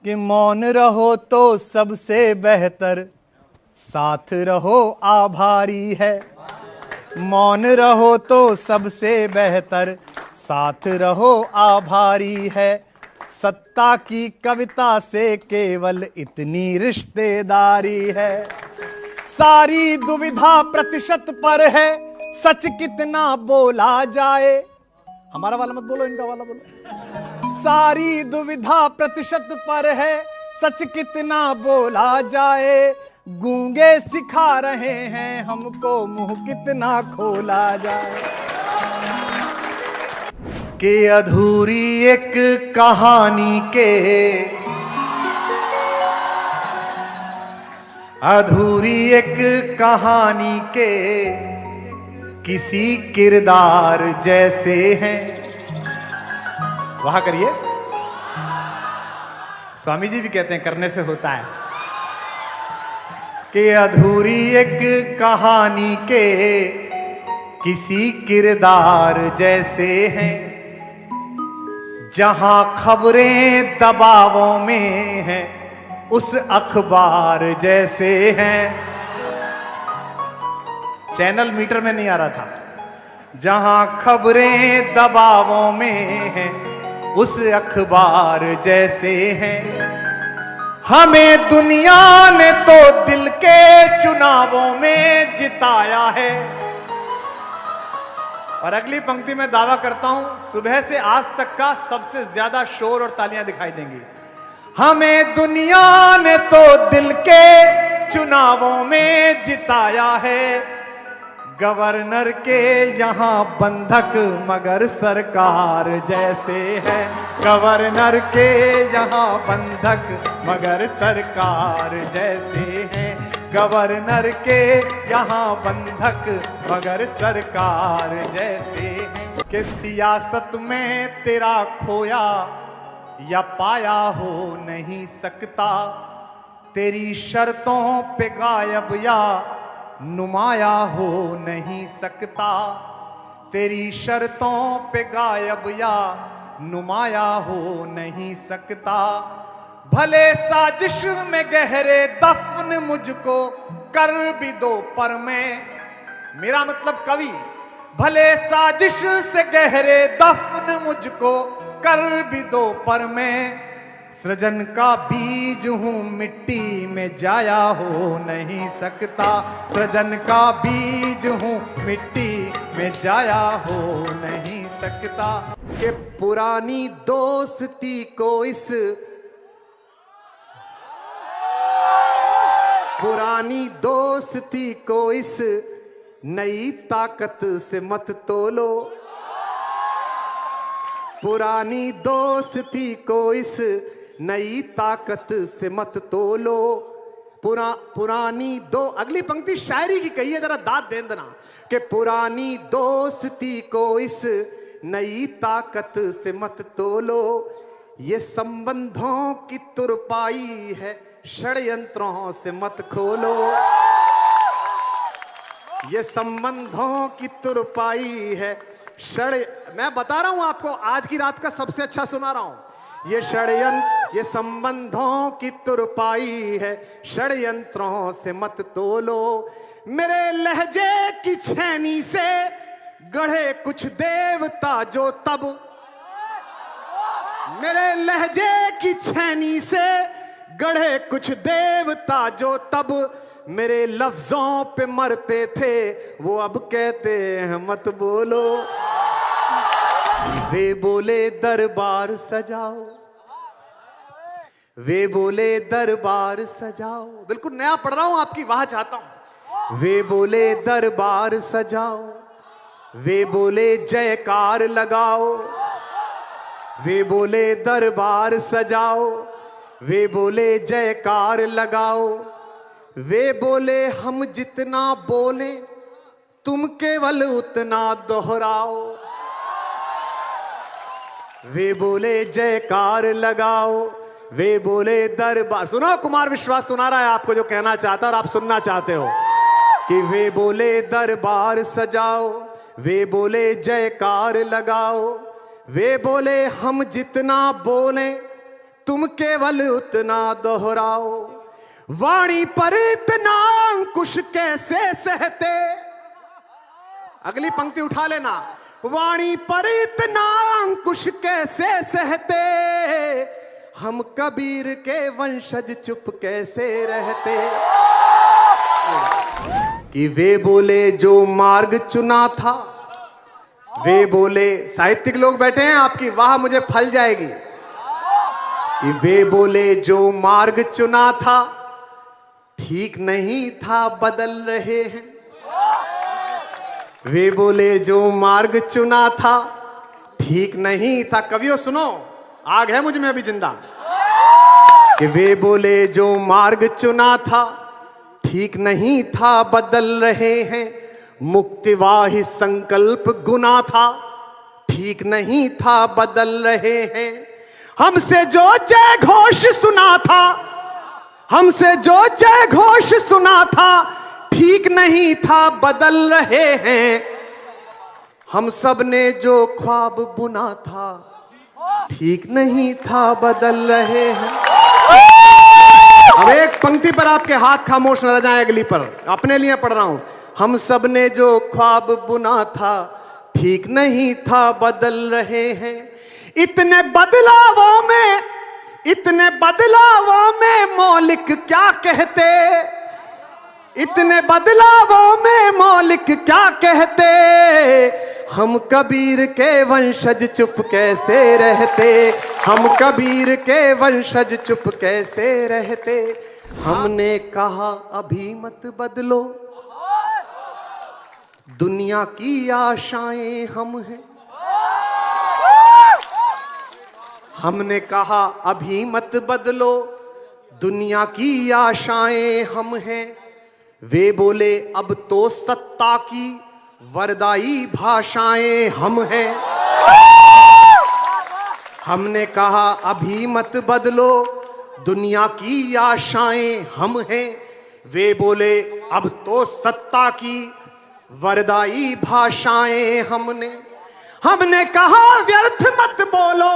कि मौन रहो तो सबसे बेहतर साथ रहो आभारी है। मौन रहो तो सबसे बेहतर साथ रहो आभारी है। सत्ता की कविता से केवल इतनी रिश्तेदारी है। सारी दुविधा प्रतिशत पर है, सच कितना बोला जाए। हमारा वाला मत बोलो, इनका वाला बोलो। सारी दुविधा प्रतिशत पर है, सच कितना बोला जाए। गूंगे सिखा रहे हैं हमको मुंह कितना खोला जाए। कि अधूरी एक कहानी के, अधूरी एक कहानी के किसी किरदार जैसे हैं। वहां करिए, स्वामी जी भी कहते हैं करने से होता है। कि अधूरी एक कहानी के किसी किरदार जैसे हैं। जहां खबरें दबावों में हैं उस अखबार जैसे हैं। चैनल मीटर में नहीं आ रहा था। जहां खबरें दबावों में हैं उस अखबार जैसे हैं। हमें दुनिया ने तो दिल के चुनावों में जिताया है। और अगली पंक्ति में दावा करता हूं सुबह से आज तक का सबसे ज्यादा शोर और तालियां दिखाई देंगी। हमें दुनिया ने तो दिल के चुनावों में जिताया है। गवर्नर के यहां बंधक मगर सरकार जैसे है। गवर्नर के यहां बंधक मगर सरकार जैसे हैं। गवर्नर के यहां बंधक मगर सरकार जैसे हैं। कि सियासत में तेरा खोया या पाया हो नहीं सकता। तेरी शर्तों पे गायब या नुमाया हो नहीं सकता। तेरी शर्तों पे गायब या नुमाया हो नहीं सकता। भले साजिश में गहरे दफन मुझको कर भी दो पर मैं, मेरा मतलब कवि, भले साजिश से गहरे दफन मुझको कर भी दो पर मैं सृजन का बीज हूं मिट्टी में जाया हो नहीं सकता। सृजन का बीज हूं मिट्टी में जाया हो नहीं सकता। कि पुरानी दोस्ती को इस, पुरानी दोस्ती को इस नई ताकत से मत तोलो। पुरानी दोस्ती को इस नई ताकत से मत तोलो। पुरानी दो, अगली पंक्ति शायरी की कही है, जरा दाद दे देना। कि पुरानी दोस्ती को इस नई ताकत से मत तोलो। ये संबंधों की तुरपाई है, षड्यंत्रों से मत खोलो। ये संबंधों की तुरपाई है, मैं बता रहा हूं आपको, आज की रात का सबसे अच्छा सुना रहा हूं। ये षड्यंत्र, ये संबंधों की तुरपाई है, षड्यंत्रों से मत तोलो। मेरे लहजे की छेनी से गढ़े कुछ देवता जो तब, मेरे लहजे की छेनी से गढ़े कुछ देवता जो तब मेरे लफ्जों पे मरते थे, वो अब कहते हैं मत बोलो। वे बोले दरबार सजाओ, वे बोले दरबार सजाओ, बिल्कुल नया पढ़ रहा हूं, आपकी वाह चाहता हूं। वे बोले दरबार सजाओ, वे बोले जयकार लगाओ। वे बोले दरबार सजाओ, वे बोले जयकार लगाओ। वे बोले हम जितना बोले तुम केवल उतना दोहराओ। वे बोले जयकार लगाओ, वे बोले दरबार, सुनो कुमार विश्वास सुना रहा है आपको जो कहना चाहता है और आप सुनना चाहते हो। कि वे बोले दरबार सजाओ, वे बोले जयकार लगाओ। वे बोले हम जितना बोले तुम केवल उतना दोहराओ, वाणी पर इतना अंकुश कैसे सहते। अगली पंक्ति उठा लेना, वाणी पर इतना अंकुश कैसे सहते, हम कबीर के वंशज चुप कैसे रहते। कि वे बोले जो मार्ग चुना था, वे बोले, साहित्यिक लोग बैठे हैं, आपकी वाह मुझे फल जाएगी। कि वे बोले जो मार्ग चुना था, ठीक नहीं था बदल रहे हैं। वे बोले जो मार्ग चुना था, ठीक नहीं था। कवियों सुनो, आग है मुझ में अभी जिंदा। कि वे बोले जो मार्ग चुना था, ठीक नहीं था बदल रहे हैं। मुक्तिवाही संकल्प गुना था, ठीक नहीं था बदल रहे हैं। हमसे जो जय घोष सुना था, हमसे जो जय घोष सुना था, ठीक नहीं था बदल रहे हैं। हम सब ने जो ख्वाब बुना था, ठीक नहीं था बदल रहे हैं। अब एक पंक्ति पर आपके हाथ खामोश न रह जाएं, अगली पर अपने लिए पढ़ रहा हूं। हम सब ने जो ख्वाब बुना था, ठीक नहीं था बदल रहे हैं। इतने बदलावों में, इतने बदलावों में मौलिक क्या कहते, इतने बदलावों में मौलिक क्या कहते। हम कबीर के वंशज चुप कैसे रहते, हम कबीर के वंशज चुप कैसे रहते। हमने कहा अभी मत बदलो, दुनिया की आशाएं हम हैं। हमने कहा अभी मत बदलो, दुनिया की आशाएं हम हैं। वे बोले अब तो सत्ता की वरदाई भाषाएं हम हैं। हमने कहा अभी मत बदलो, दुनिया की आशाएं हम हैं। वे बोले अब तो सत्ता की वरदाई भाषाएं हमने कहा व्यर्थ मत बोलो,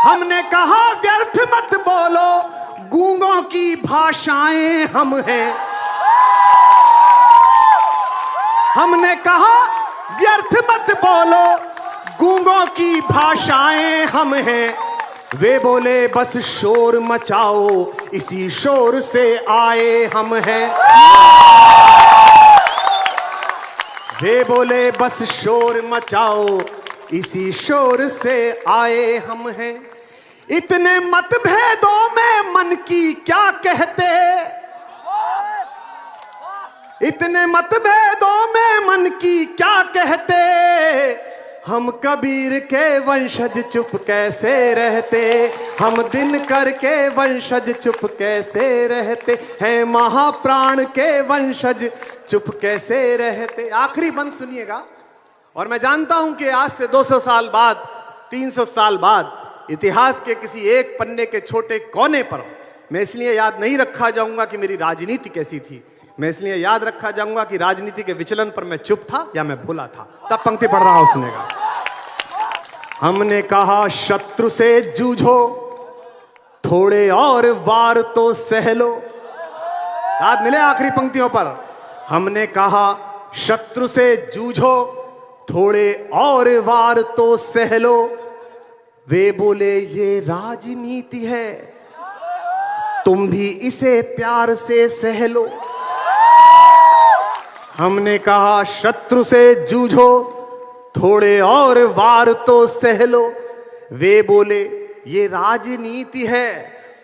हमने कहा व्यर्थ मत बोलो, गूंगों की भाषाएं हम हैं। हमने कहा व्यर्थ मत बोलो, गूंगों की भाषाएं हम हैं। वे बोले बस शोर मचाओ, इसी शोर से आए हम हैं। वे बोले बस शोर मचाओ, इसी शोर से आए हम हैं। इतने मतभेदों में मन की क्या कहते, इतने मतभेदों में मन की क्या कहते। हम कबीर के वंशज चुप कैसे रहते, हम दिनकर के वंशज चुप कैसे रहते हैं। महाप्राण के वंशज चुप कैसे रहते। आखिरी बंद सुनिएगा। और मैं जानता हूं कि आज से 200 साल बाद, 300 साल बाद इतिहास के किसी एक पन्ने के छोटे कोने पर मैं इसलिए याद नहीं रखा जाऊंगा कि मेरी राजनीति कैसी थी, मैं इसलिए याद रखा जाऊंगा कि राजनीति के विचलन पर मैं चुप था या मैं भूला था। तब पंक्ति पढ़ रहा हूं, सुनेगा। हमने कहा शत्रु से जूझो, थोड़े और वार तो सह लो। याद मिले आखिरी पंक्तियों पर। हमने कहा शत्रु से जूझो, थोड़े और वार तो सह लो। वे बोले ये राजनीति है, तुम भी इसे प्यार से सह लो। हमने कहा शत्रु से जूझो, थोड़े और वार तो सह लो। वे बोले ये राजनीति है,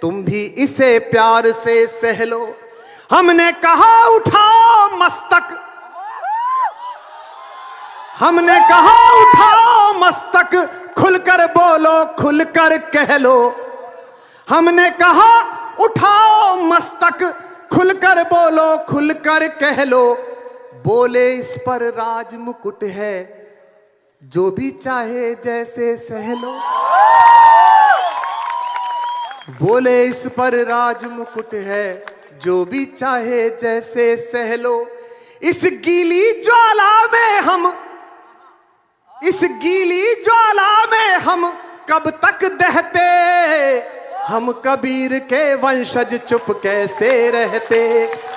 तुम भी इसे प्यार से सह लो। हमने कहा उठाओ मस्तक, हमने कहा उठाओ मस्तक, खुलकर बोलो खुलकर कह लो। हमने कहा उठाओ मस्तक, खुलकर बोलो खुलकर कह लो। बोले इस पर राज मुकुट है, जो भी चाहे जैसे सह लो। बोले इस पर राज मुकुट है, जो भी चाहे जैसे सह लो। इस गीली ज्वाला में हम, इस गीली ज्वाला में हम कब तक दहते। हम कबीर के वंशज चुप कैसे रहते,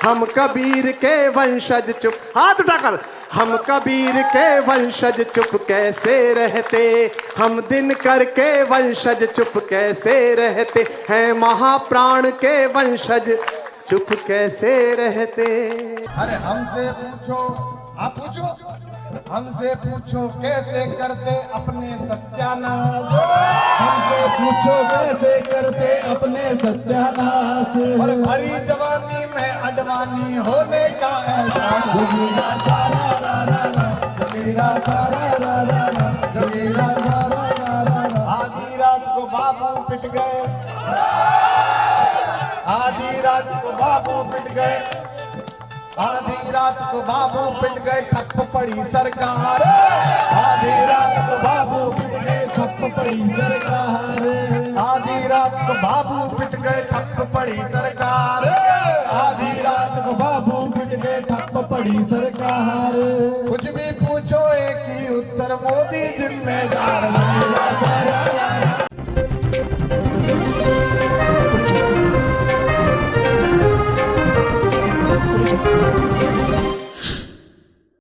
हम कबीर के वंशज चुप, हाथ उठाकर, हम कबीर के वंशज चुप कैसे रहते, हम दिनकर के वंशज चुप कैसे रहते हैं, महाप्राण के वंशज चुप कैसे रहते। अरे हमसे पूछो, आप पूछो, हमसे पूछो कैसे करते अपने सत्यानाश, हमसे पूछो कैसे करते अपने सत्यानाश। और भरी जवानी में अडवाणी होने का एहसास। जमीरा सारा रा रा रा, जमीरा सारा रा रा रा, जमीरा सारा रा रा रा। आधी रात को बाबू पिट गए, आधी रात को बाबू पिट गए, आधी रात को बाबू पिट गए, ठप पड़ी सरकार। आधी रात को बाबू पिट गए, ठप पड़ी सरकार। आधी रात को बाबू पिट गए, ठप पड़ी सरकार। आधी रात को बाबू पिट गए, ठप पड़ी सरकार। कुछ भी पूछो एक ही उत्तर, मोदी जिम्मेदार।